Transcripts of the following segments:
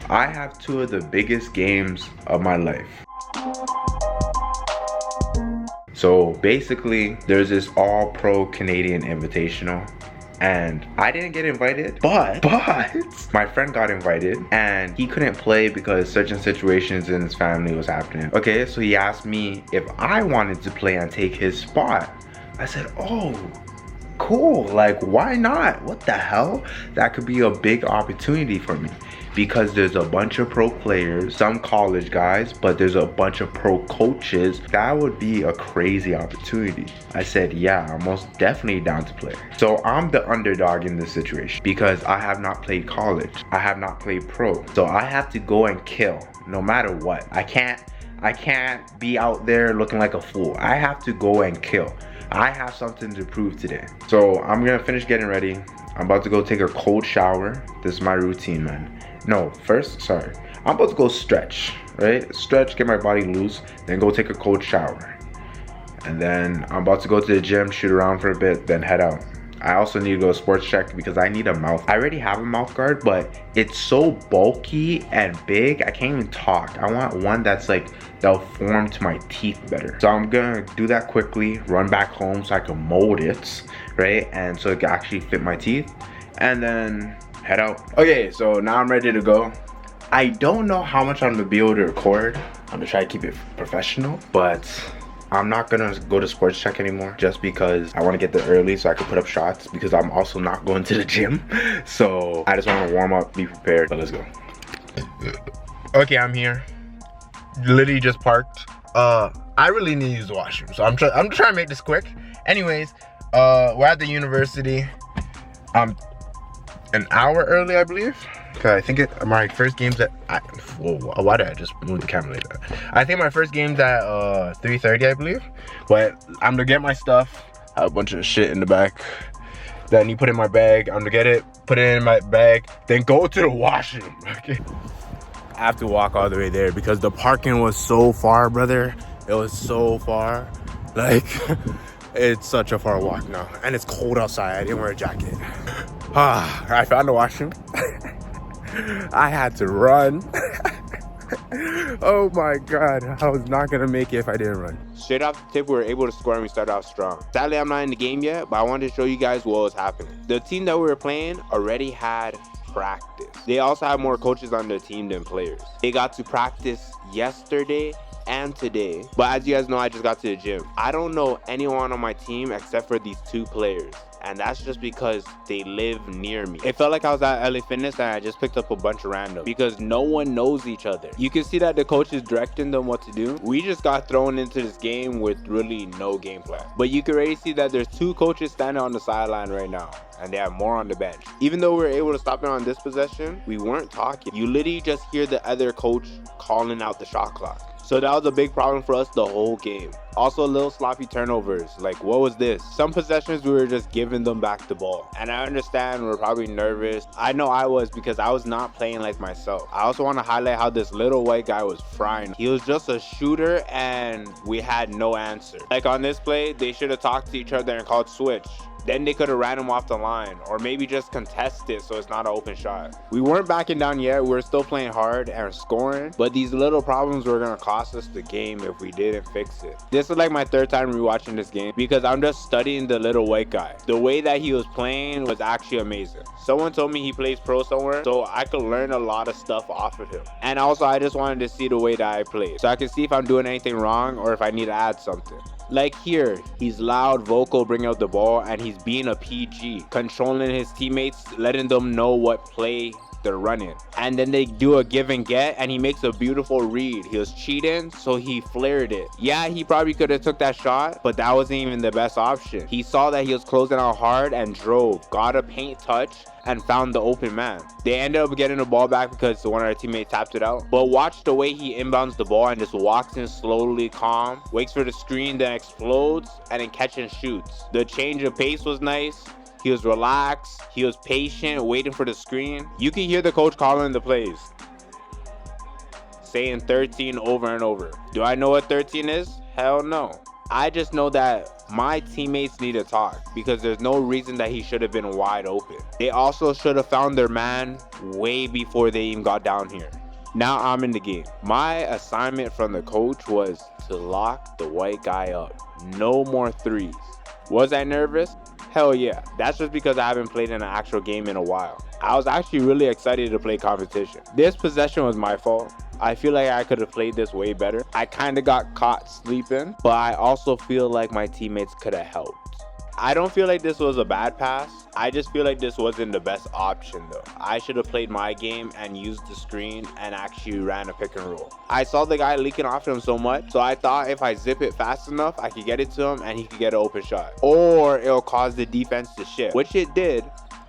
I have two of the biggest games of my life. So basically, there's this all-pro Canadian Invitational, and I didn't get invited, but my friend got invited, and he couldn't play because certain situations in his family was happening. Okay, so he asked me if I wanted to play and take his spot. I said, oh, cool, like why not? What the hell? That could be a big opportunity for me because there's a bunch of pro players, some college guys, but there's a bunch of pro coaches. That would be a crazy opportunity. I said, yeah, I'm most definitely down to play. So I'm the underdog in this situation because I have not played college. I have not played pro. So I have to go and kill no matter what. I can't be out there looking like a fool. I have to go and kill. I have something to prove today. So I'm gonna finish getting ready. I'm about to go take a cold shower. This is my routine, man. No, first, I'm about to go stretch, right? Stretch, get my body loose, then go take a cold shower. And then I'm about to go to the gym, shoot around for a bit, then head out. I also need to go sports check because I need a mouth. I already have a mouth guard, but it's so bulky and big, I can't even talk. I want one that's like, that'll form to my teeth better. So I'm gonna do that quickly, run back home so I can mold it, right? And so it can actually fit my teeth, and then head out. Okay, so now I'm ready to go. I don't know how much I'm gonna be able to record. I'm gonna try to keep it professional, but I'm not gonna go to sports check anymore just because I want to get there early so I can put up shots because I'm also not going to the gym. So I just want to warm up, be prepared. But let's go. Okay, I'm here. Literally just parked. I really need to use the washroom, so I'm trying to make this quick. Anyways, we're at the university. An hour early, I believe. Cause I think my first game's at. Whoa, why did I just move the camera like that? I think my first game's at 3:30, I believe. But I'm gonna get my stuff. I have a bunch of shit in the back. Then you put in my bag. I'm gonna get it, put it in my bag, then go to the washroom. Okay. I have to walk all the way there because the parking was so far, brother. It was so far. Like, it's such a far walk now. And it's cold outside. I didn't wear a jacket. I found the washroom. I had to run. Oh my God. I was not going to make it if I didn't run. Straight off the tip, we were able to score and we started off strong. Sadly, I'm not in the game yet, but I wanted to show you guys what was happening. The team that we were playing already had practice. They also have more coaches on their team than players. They got to practice yesterday and today, but as you guys know, I just got to the gym. I don't know anyone on my team except for these two players, and that's just because they live near me. It felt like I was at LA Fitness and I just picked up a bunch of random because no one knows each other. You can see that the coach is directing them what to do. We just got thrown into this game with really no game plan, but you can already see that there's two coaches standing on the sideline right now, and they have more on the bench. Even though we were able to stop it on this possession, we weren't talking. You literally just hear the other coach calling out the shot clock. So that was a big problem for us the whole game. Also, a little sloppy turnovers. Like, what was this? Some possessions we were just giving them back the ball. And I understand we're probably nervous. I know I was because I was not playing like myself. I also want to highlight how this little white guy was frying. He was just a shooter and we had no answer. Like on this play, they should have talked to each other and called switch. Then they could have ran him off the line or maybe just contest it so it's not an open shot. We weren't backing down yet. We were still playing hard and scoring, but these little problems were gonna cost us the game if we didn't fix it. This is like my third time rewatching this game because I'm just studying the little white guy. The way that he was playing was actually amazing. Someone told me he plays pro somewhere, so I could learn a lot of stuff off of him. And also I just wanted to see the way that I play so I can see if I'm doing anything wrong or if I need to add something. Like here, he's loud, vocal, bringing out the ball, and he's being a PG, controlling his teammates, letting them know what play they're running. And then they do a give and get, and he makes a beautiful read. He was cheating, so he flared it. Yeah, he probably could have took that shot, but that wasn't even the best option. He saw that he was closing out hard and drove, got a paint touch, and found the open man. They ended up getting the ball back because one of our teammates tapped it out. But watch the way he inbounds the ball and just walks in slowly, calm, waits for the screen, then explodes, and then catch and shoots. The change of pace was nice. He was relaxed. He was patient, waiting for the screen. You can hear the coach calling the plays, saying 13 over and over. Do I know what 13 is? Hell no. I just know that My teammates need to talk because there's no reason that he should have been wide open. They also should have found their man way before they even got down here. Now I'm in the game. My assignment from the coach was to lock the white guy up. No more threes. Was I nervous? Hell yeah. That's just because I haven't played in an actual game in a while. I was actually really excited to play competition. This possession was my fault. I feel like I could have played this way better. I kind of got caught sleeping, but I also feel like my teammates could have helped. I don't feel like this was a bad pass. I just feel like this wasn't the best option though. I should have played my game and used the screen and actually ran a pick and roll. I saw the guy leaking off him so much, so I thought if I zip it fast enough, I could get it to him and he could get an open shot. Or it'll cause the defense to shift, which it did.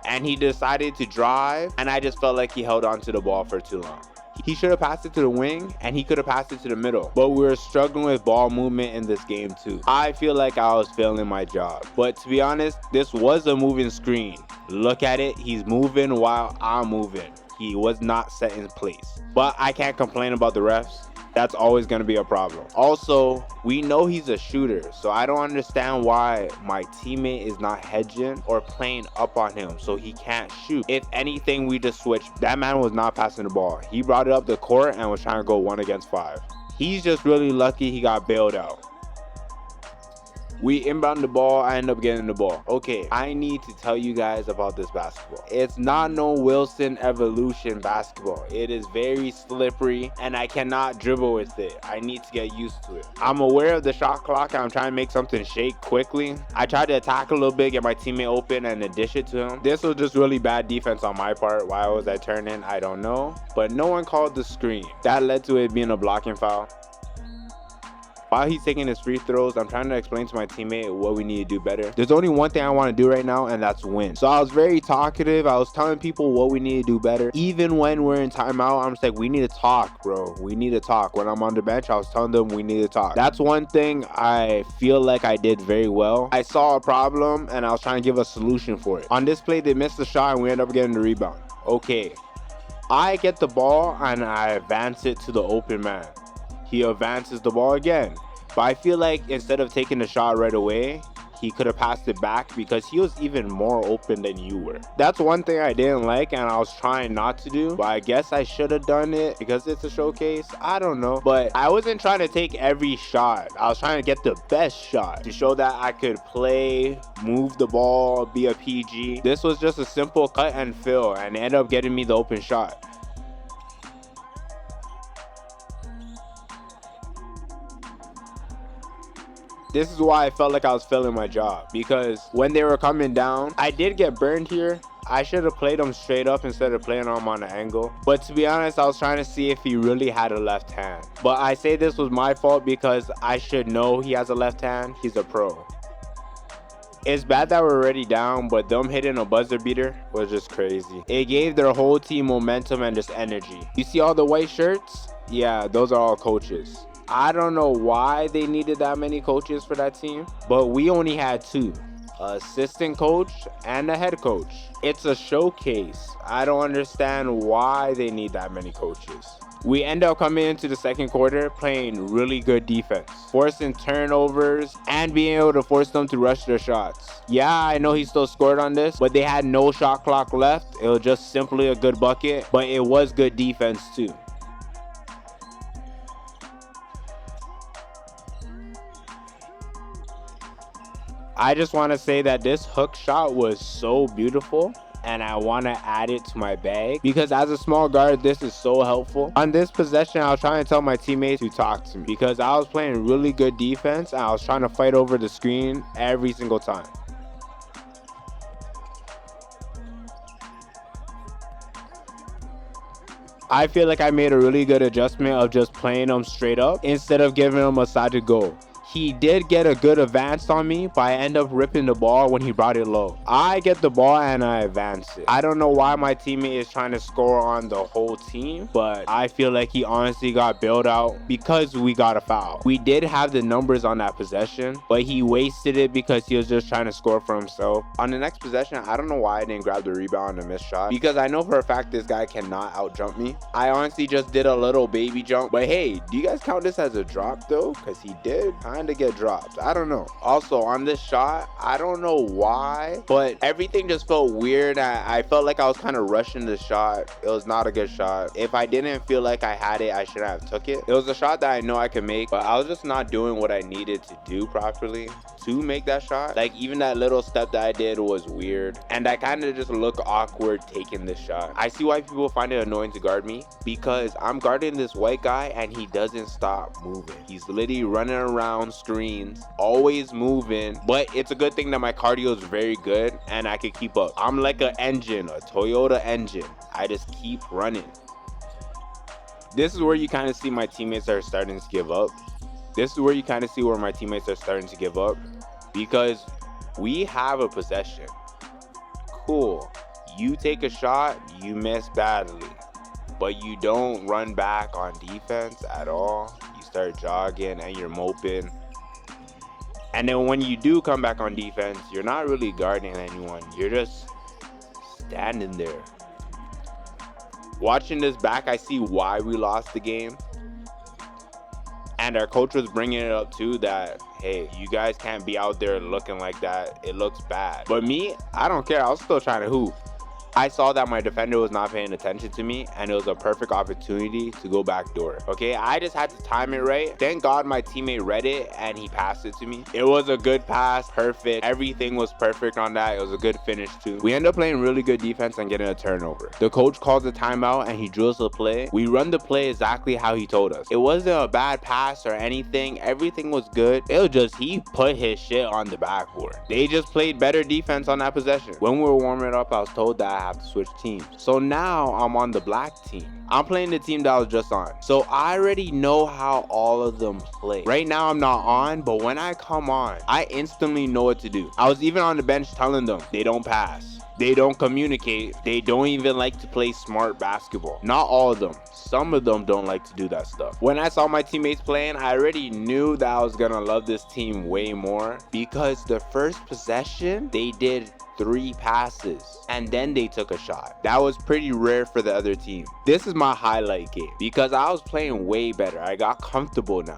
And he decided to drive, and I just felt like he held on to the ball for too long. He should have passed it to the wing, and he could have passed it to the middle. But we were struggling with ball movement in this game too. I feel like I was failing my job. But to be honest, this was a moving screen. Look at it, he's moving while I'm moving. He was not set in place. But I can't complain about the refs. That's always going to be a problem. Also, we know he's a shooter, so I don't understand why my teammate is not hedging or playing up on him so he can't shoot. If anything, we just switched. That man was not passing the ball. He brought it up the court and was trying to go 1 against 5. He's just really lucky he got bailed out. We inbound the ball, I end up getting the ball. Okay, I need to tell you guys about this basketball. It's not no Wilson Evolution basketball. It is very slippery and I cannot dribble with it. I need to get used to it. I'm aware of the shot clock and I'm trying to make something shake quickly. I tried to attack a little bit, get my teammate open and then dish it to him. This was just really bad defense on my part. Why was I turning? I don't know. But no one called the screen. That led to it being a blocking foul. While he's taking his free throws, I'm trying to explain to my teammate what we need to do better. There's only one thing I want to do right now, and that's win. So I was very talkative. I was telling people what we need to do better. Even when we're in timeout, I'm just like, we need to talk, bro. We need to talk. When I'm on the bench, I was telling them we need to talk. That's one thing I feel like I did very well. I saw a problem, and I was trying to give a solution for it. On this play, they missed the shot, and we ended up getting the rebound. Okay. I get the ball, and I advance it to the open man. He advances the ball again. But I feel like instead of taking the shot right away, he could have passed it back because he was even more open than you were. That's one thing I didn't like and I was trying not to do. But I guess I should have done it because it's a showcase. I don't know. But I wasn't trying to take every shot. I was trying to get the best shot to show that I could play, move the ball, be a PG. This was just a simple cut and fill and it ended up getting me the open shot. This is why I felt like I was failing my job, because when they were coming down, I did get burned here. I should have played him straight up instead of playing him on an angle. But to be honest, I was trying to see if he really had a left hand. But I say this was my fault because I should know he has a left hand. He's a pro. It's bad that we're already down, but them hitting a buzzer beater was just crazy. It gave their whole team momentum and just energy. You see all the white shirts? Yeah, those are all coaches. I don't know why they needed that many coaches for that team, but we only had 2, an assistant coach and a head coach. It's a showcase. I don't understand why they need that many coaches. We end up coming into the second quarter playing really good defense, forcing turnovers and being able to force them to rush their shots. Yeah, I know he still scored on this, but they had no shot clock left. It was just simply a good bucket, but it was good defense too. I just want to say that this hook shot was so beautiful and I want to add it to my bag because as a small guard, this is so helpful. On this possession, I was trying to tell my teammates to talk to me because I was playing really good defense and I was trying to fight over the screen every single time. I feel like I made a really good adjustment of just playing them straight up instead of giving them a side to go. He did get a good advance on me, but I end up ripping the ball when he brought it low. I get the ball and I advance it. I don't know why my teammate is trying to score on the whole team, but I feel like he honestly got bailed out because we got a foul. We did have the numbers on that possession, but he wasted it because he was just trying to score for himself. On the next possession, I don't know why I didn't grab the rebound and miss shot because I know for a fact this guy cannot out jump me. I honestly just did a little baby jump, but hey, do you guys count this as a drop though? Because he did, kind of get dropped. I don't know. Also, on this shot, I don't know why, but everything just felt weird. I felt like I was kind of rushing the shot. It was not a good shot. If I didn't feel like I had it, I shouldn't have took it. It was a shot that I know I could make, but I was just not doing what I needed to do properly to make that shot. Like, even that little step that I did was weird, and I kind of just look awkward taking this shot. I see why people find it annoying to guard me, because I'm guarding this white guy and he doesn't stop moving. He's literally running around screens, always moving, but it's a good thing that my cardio is very good and I can keep up. I'm like an engine, a Toyota engine. I just keep running. This is where you kind of see my teammates are starting to give up. This is where you kind of see where my teammates are starting to give up, because we have a possession. Cool. You take a shot, you miss badly, but you don't run back on defense at all. You start jogging and you're moping. And then when you do come back on defense, you're not really guarding anyone. You're just standing there. Watching this back, I see why we lost the game. And our coach was bringing it up too, that, hey, you guys can't be out there looking like that. It looks bad. But me, I don't care. I was still trying to hoop. I saw that my defender was not paying attention to me, and it was a perfect opportunity to go backdoor. Okay, I just had to time it right. Thank God my teammate read it and he passed it to me. It was a good pass, perfect. Everything was perfect on that. It was a good finish too. We end up playing really good defense and getting a turnover. The coach calls a timeout and he drills the play. We run the play exactly how he told us. It wasn't a bad pass or anything. Everything was good. It was just he put his shit on the backboard. They just played better defense on that possession. When we were warming up, I was told that I have to switch teams. So now I'm on the black team. I'm playing the team that I was just on. So I already know how all of them play. Right now I'm not on, but when I come on, I instantly know what to do. I was even on the bench telling them they don't pass. They don't communicate. They don't even like to play smart basketball. Not all of them. Some of them don't like to do that stuff. When I saw my teammates playing, I already knew that I was gonna love this team way more, because the first possession, they did 3 passes and then they took a shot. That was pretty rare for the other team. This is my highlight game, because I was playing way better. I got comfortable now.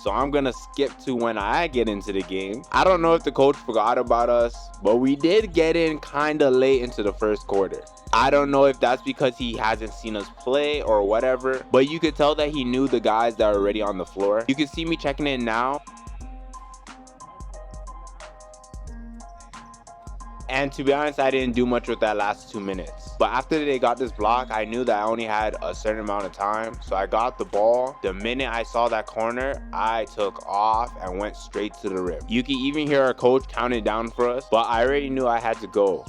So I'm gonna skip to when I get into the game. I don't know if the coach forgot about us, but we did get in kinda late into the first quarter. I don't know if that's because he hasn't seen us play or whatever, but you could tell that he knew the guys that are already on the floor. You can see me checking in now. And to be honest, I didn't do much with that last 2 minutes. But after they got this block, I knew that I only had a certain amount of time. So I got the ball. The minute I saw that corner, I took off and went straight to the rim. You can even hear our coach counting down for us, but I already knew I had to go.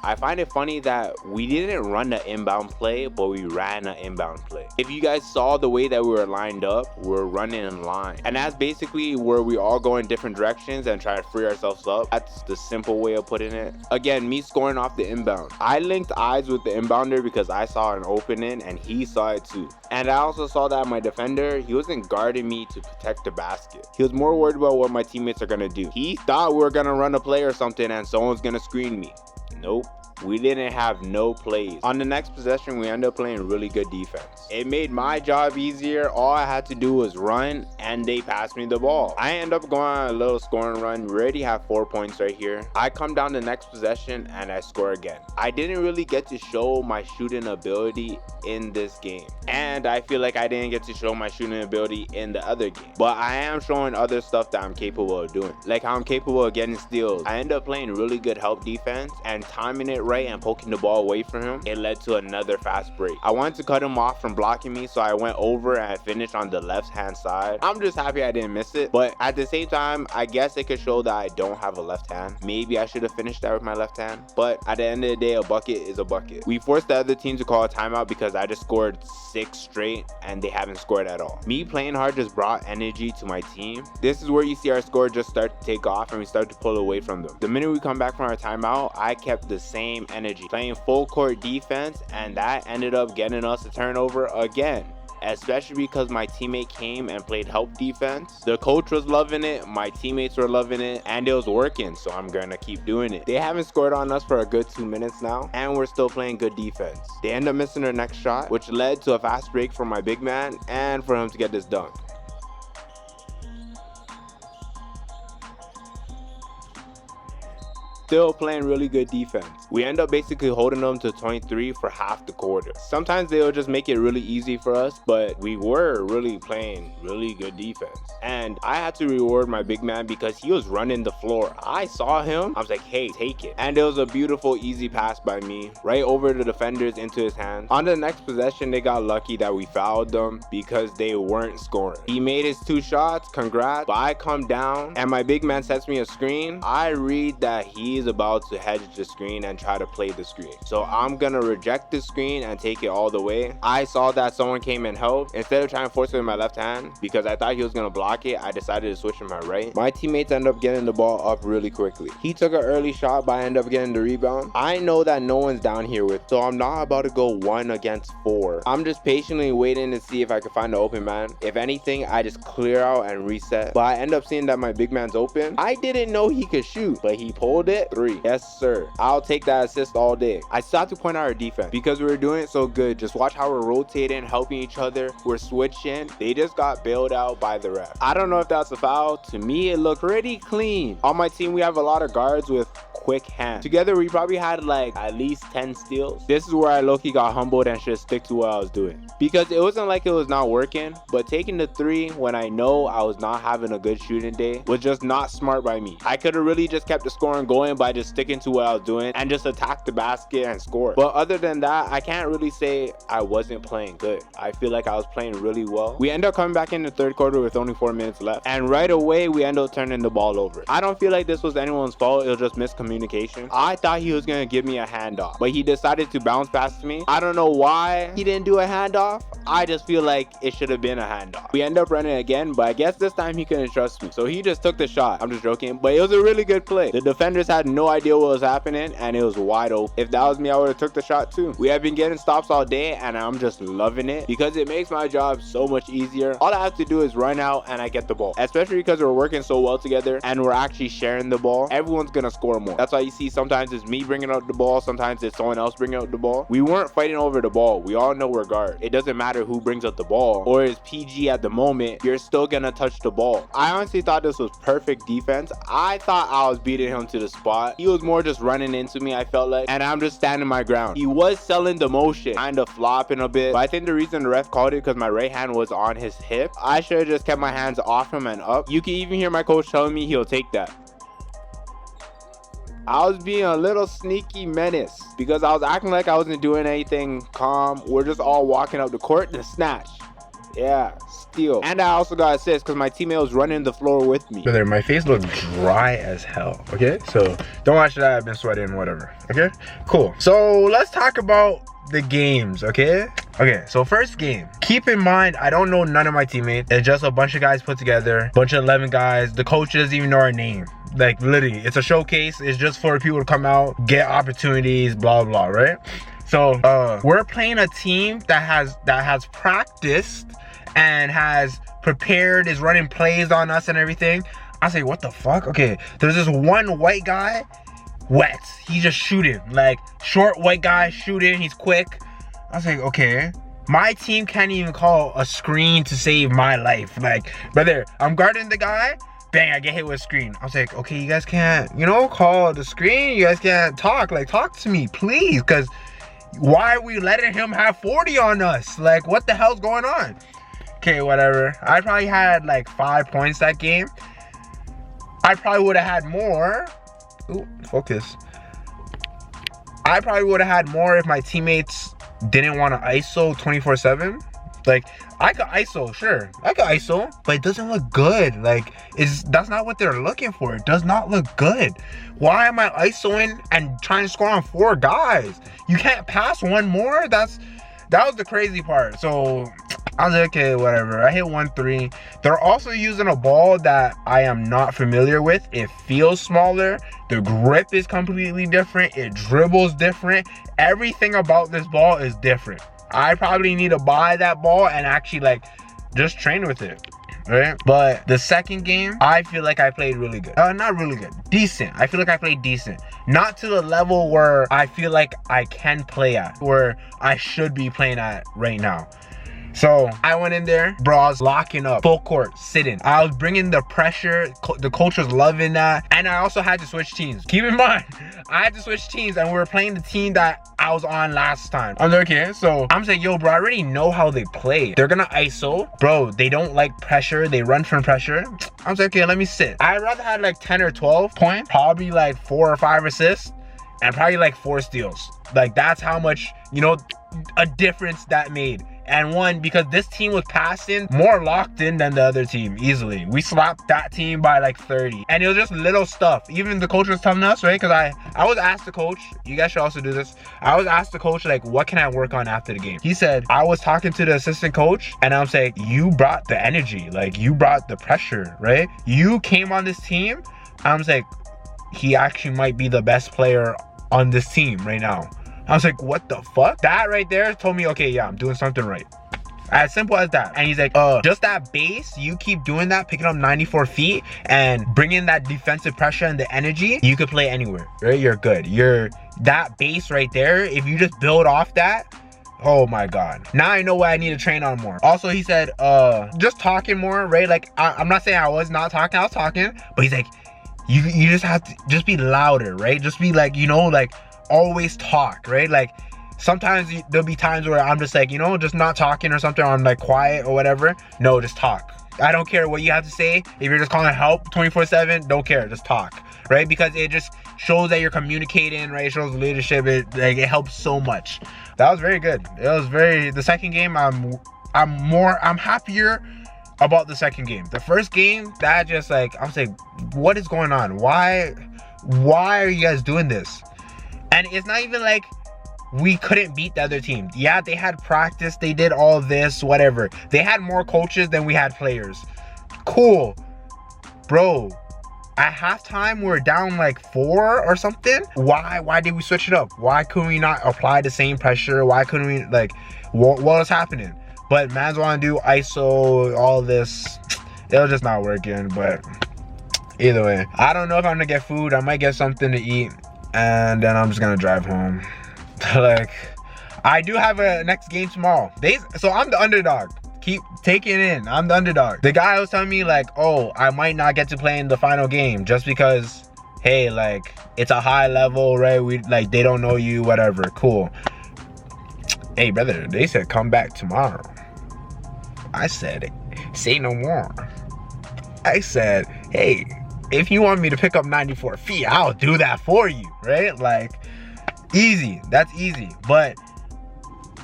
I find it funny that we didn't run an inbound play, but we ran an inbound play. If you guys saw the way that we were lined up, we were running in line. And that's basically where we all go in different directions and try to free ourselves up. That's the simple way of putting it. Again, me scoring off the inbound. I linked eyes with the inbounder because I saw an opening and he saw it too. And I also saw that my defender, he wasn't guarding me to protect the basket. He was more worried about what my teammates are gonna do. He thought we were gonna run a play or something and someone's gonna screen me. Nope. We didn't have no plays. On the next possession, we ended up playing really good defense. It made my job easier. All I had to do was run and they passed me the ball. I end up going on a little scoring run. We already have 4 points right here. I come down the next possession and I score again. I didn't really get to show my shooting ability in this game. And I feel like I didn't get to show my shooting ability in the other game. But I am showing other stuff that I'm capable of doing. Like how I'm capable of getting steals. I end up playing really good help defense and timing it right and poking the ball away from him. It led to another fast break. I wanted to cut him off from blocking me, so I went over and finished on the left hand side. I'm just happy I didn't miss it, but at the same time, I guess it could show that I don't have a left hand. Maybe I should have finished that with my left hand, but at the end of the day, a bucket is a bucket. We forced the other team to call a timeout because I just scored 6 straight and they haven't scored at all. Me playing hard just brought energy to my team. This is where you see our score just start to take off and we start to pull away from them. The minute we come back from our timeout, I kept the same energy, playing full court defense, and that ended up getting us a turnover again. especially because my teammate came and played help defense. The coach was loving it, my teammates were loving it, and it was working, so I'm gonna keep doing it. They haven't scored on us for a good 2 minutes now, and we're still playing good defense. They end up missing their next shot, which led to a fast break from my big man and for him to get this dunk. Still playing really good defense. We end up basically holding them to 23 for half the quarter. Sometimes they'll just make it really easy for us, but we were really playing really good defense. And I had to reward my big man because he was running the floor. I saw him, I was like, hey, take it. And it was a beautiful, easy pass by me, right over the defenders into his hands. On the next possession, they got lucky that we fouled them because they weren't scoring. He made his 2 shots, congrats, but I come down and my big man sets me a screen. I read that he's about to hedge the screen and try to play the screen. So I'm gonna reject the screen and take it all the way. I saw that someone came and helped. Instead of trying to force it in my left hand, because I thought he was gonna block it, I decided to switch to my right. My teammates end up getting the ball up really quickly. He took an early shot, but I end up getting the rebound. I know that no one's down here with, so I'm not about to go 1 against 4. I'm just patiently waiting to see if I can find an open man. If anything, I just clear out and reset. But I end up seeing that my big man's open. I didn't know he could shoot, but he pulled it. 3. Yes, sir. I'll take that assist all day. I still have to point out our defense because we were doing it so good. Just watch how we're rotating, helping each other. We're switching. They just got bailed out by the ref. I don't know if that's a foul. To me, it looked pretty clean. On my team, we have a lot of guards with quick hands. Together, we probably had like at least 10 steals. This is where I low-key got humbled and should stick to what I was doing. Because it wasn't like it was not working, but taking the 3 when I know I was not having a good shooting day was just not smart by me. I could have really just kept the scoring going by just sticking to what I was doing and just attack the basket and score. But other than that, I can't really say I wasn't playing good. I feel like I was playing really well. We end up coming back in the 3rd quarter with only 4 minutes left, and right away we end up turning the ball over. I don't feel like this was anyone's fault. It was just miscommunication. I thought he was gonna give me a handoff, but he decided to bounce past me. I don't know why he didn't do a handoff. I just feel like it should have been a handoff. We end up running again, but I guess this time he couldn't trust me, so he just took the shot. I'm just joking, but it was a really good play. The defenders had no idea what was happening, and it was wide open. If that was me, I would have took the shot too. We have been getting stops all day, and I'm just loving it because it makes my job so much easier. All I have to do is run out and I get the ball, especially because we're working so well together and we're actually sharing the ball. Everyone's gonna score more. That's why you see sometimes it's me bringing up the ball, sometimes it's someone else bringing up the ball. We weren't fighting over the ball. We all know we're guard. It doesn't matter who brings up the ball or is PG at the moment, you're still gonna touch the ball. I honestly thought this was perfect defense. I thought I was beating him to the spot. He was more just running into me, I felt like, and I'm just standing my ground. He was selling the motion, kind of flopping a bit, but I think the reason the ref called it because my right hand was on his hip. I should have just kept my hands off him and up. You can even hear my coach telling me he'll take that. I was being a little sneaky menace because I was acting like I wasn't doing anything calm. We're just all walking up the court to snatch. Yeah, steal. And I also got assists because my teammate was running the floor with me. Brother, my face looks dry as hell, okay? So don't watch that, I've been sweating, whatever, okay? Cool. So let's talk about the games, okay? Okay, so first game. Keep in mind, I don't know none of my teammates. It's just a bunch of guys put together, bunch of 11 guys. The coach doesn't even know our name. Like literally, it's a showcase. It's just for people to come out, get opportunities, blah, blah, right? So we're playing a team that has practiced and has prepared, is running plays on us and everything. I say, what the fuck? Okay, there's this one white guy, wet. He's just shooting, like short white guy shooting. He's quick. I was like, okay. My team can't even call a screen to save my life. Like, brother, I'm guarding the guy. Bang, I get hit with a screen. I was like, okay, you guys can't, call the screen. You guys can't talk. Like, talk to me, please. Because why are we letting him have 40 on us? Like, what the hell's going on? Okay, whatever. I probably had like 5 points that game. I probably would have had more. Ooh, focus. I probably would have had more if my teammates didn't want to ISO 24/7. Like, I could ISO, sure. I could ISO, but it doesn't look good. Like, that's not what they're looking for. It does not look good. Why am I ISOing and trying to score on 4 guys? You can't pass one more? That was the crazy part. So I was like, okay, whatever. I hit 1-3. They're also using a ball that I am not familiar with. It feels smaller. The grip is completely different. It dribbles different. Everything about this ball is different. I probably need to buy that ball and actually like just train with it, right? But the second game, I feel like I played really good. Not really good, decent. I feel like I played decent. Not to the level where I feel like I can play at, where I should be playing at right now. So I went in there, bro, I was locking up, full court, sitting. I was bringing the pressure, the coach was loving that. And I also had to switch teams. Keep in mind, I had to switch teams and we were playing the team that I was on last time. I'm like, okay, so I'm saying, yo, bro, I already know how they play. They're gonna ISO. Bro, they don't like pressure. They run from pressure. I was like, okay, let me sit. I'd rather have like 10 or 12 points, probably like 4 or 5 assists, and probably like 4 steals. Like that's how much, you know, a difference that made. And one, because this team was passing more locked in than the other team easily. We slapped that team by like 30. And it was just little stuff. Even the coach was telling us, right? Because I was asked the coach, you guys should also do this. I was asked the coach, like, what can I work on after the game? He said, I was talking to the assistant coach and I'm saying, you brought the energy. Like, you brought the pressure, right? You came on this team. I was like, he actually might be the best player on this team right now. I was like, what the fuck? That right there told me, okay, yeah, I'm doing something right. As simple as that. And he's like, just that base, you keep doing that, picking up 94 feet and bringing that defensive pressure and the energy, you could play anywhere, right? You're good. That base right there, if you just build off that, oh my God. Now I know what I need to train on more. Also, he said, just talking more, right? Like, I'm not saying I was not talking, I was talking, but he's like, you just have to just be louder, right? Just be like, you know, like, always talk, right? Like sometimes there'll be times where I'm just like, you know, just not talking or something, or I'm like quiet or whatever. No, just talk. I don't care what you have to say. If you're just calling help 24/7, don't care, just talk, right? Because it just shows that you're communicating, right? It shows leadership. It helps so much. That was very good. It was the second game, I'm happier about the second game. The first game, that just like, I'm saying, what is going on? Why are you guys doing this? And it's not even like we couldn't beat the other team. Yeah, they had practice, they did all this, whatever. They had more coaches than we had players. Cool. Bro, at halftime, we're down like 4 or something. Why did we switch it up? Why couldn't we not apply the same pressure? Why couldn't we, like, what was happening? But mans want to do ISO, all this. It was just not working, but either way. I don't know if I'm gonna get food. I might get something to eat. And then I'm just gonna drive home. Like, I do have a next game tomorrow. So I'm the underdog. Keep taking it in. I'm the underdog. The guy was telling me like, oh, I might not get to play in the final game just because, hey, like, it's a high level, right? They don't know you, whatever. Cool. Hey, brother, they said come back tomorrow. I said, say no more. I said, hey, if you want me to pick up 94 feet, I'll do that for you, right? Like, easy. That's easy. But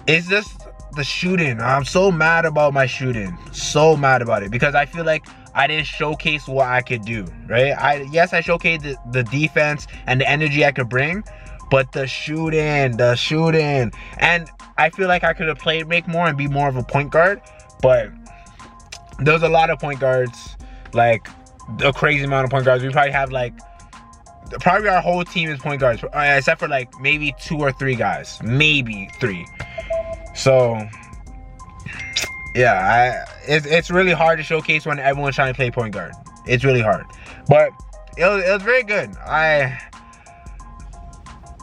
it's just the shooting. I'm so mad about my shooting. So mad about it. Because I feel like I didn't showcase what I could do, right? Yes, I showcased the defense and the energy I could bring. But the shooting. And I feel like I could have make more and be more of a point guard. But there's a lot of point guards. Like, a crazy amount of point guards. We probably have like, probably our whole team is point guards, except for like maybe 2 or 3 guys, maybe 3. So yeah, it's really hard to showcase when everyone's trying to play point guard. It's really hard, but it was very good.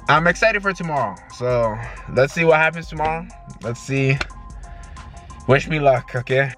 I'm excited for tomorrow. So let's see what happens tomorrow. Let's see. Wish me luck, okay?